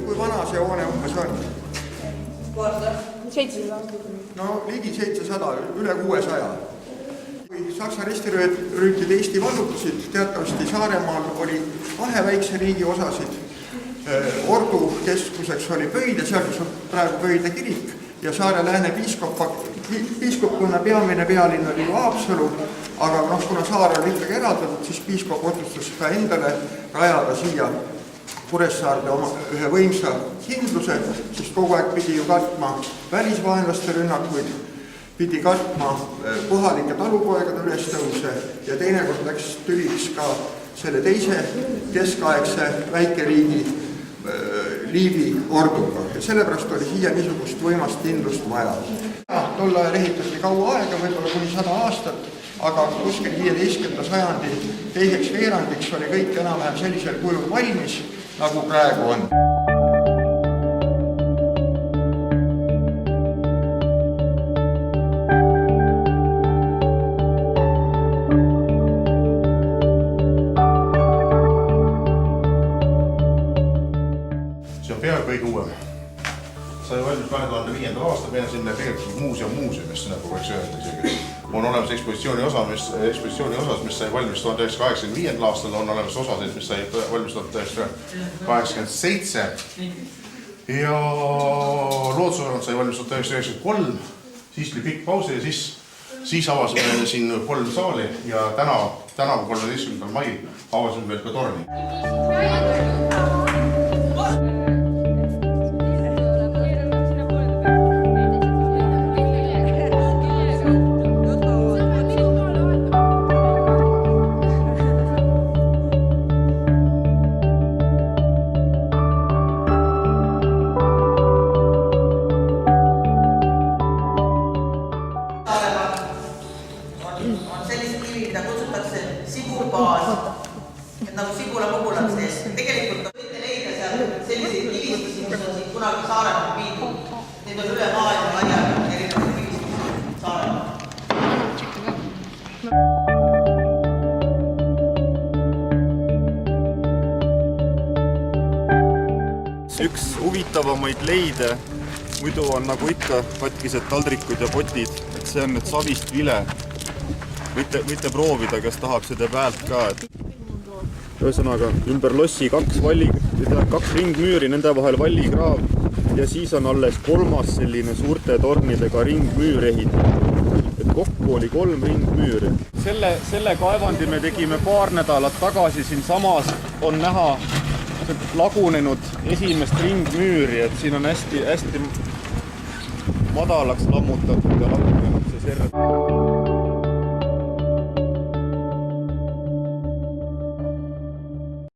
kui vana see hoone umbes on? 700. No ligi 700, üle 600. Kui Saksa ristirüütid Eesti vallutasid, teatavasti Saaremaal oli 2 väikse riigi osasid. Ordu keskuseks oli Pöide, seal kus on praegu Pöide kirik, ja Saare lääne piiskopkonna peamine pealinn oli Haapsalu, aga kuna Saar oli ikkagi eraldatud, siis piiskop otsustas ka endale rajada siia Kuressaarde ühe võimsa kindluse, sest kogu aeg pidi ju katma välisvaenlaste rünnakuid, pidi katma kohalike talupoegade ülestõuse ja teinekord läks tüliks ka selle teise keskaegse väikeriigi Liivi orduga ja sellepärast oli siia niisugust võimast kindlust vaja. Tol ajal ehitati kaua aega, võib-olla kuni 100 aastat, aga kuskil 15. sajandi teiseks veerandiks oli kõik enam-vähem sellisel kujul valmis, nagu praegu on. See on peaaegu kõige uuem. Sai valmis 2005. aastal, meil on sinna tegelikult muuseumist, nagu võiks öelda isegi. On olemas ekspositsiooni osas, mis sai valmis 1985. aastal, on olemas osasid, mis sai valmis 1987. Ja Loodusosakond sai valmis 1993, siis oli pikk pausi ja siis avasime siin 3 saali ja tänavu 13. mail avasime veel ka torni. On sellist kivi, mida kutsutakse sibulbaas, et nagu sibulapugulat sees. Tegelikult võite leida seal selliseid kivistusi, mis on siin kunagi Saaremaal viidud. Need on üle maailma laiali erinevad kivistusi Saaremaal. Üks huvitavamaid leide, muidu on nagu ikka katkised taldrikud ja potid, et see on nüüd savist vile. Võite proovida, kes tahab seda pealt ka. Ühesõnaga, ümber lossi 2 ringmüüri, nende vahel vallikraav ja siis on alles 3. selline suurte tornidega ringmüür ehitatud. Et kokku oli 3 ringmüüri. Selle kaevandi me tegime paar nädalat tagasi, siin samas on näha lagunenud esimest ringmüüri, et siin on hästi madalaks lammutatud ja lagunenud see serv.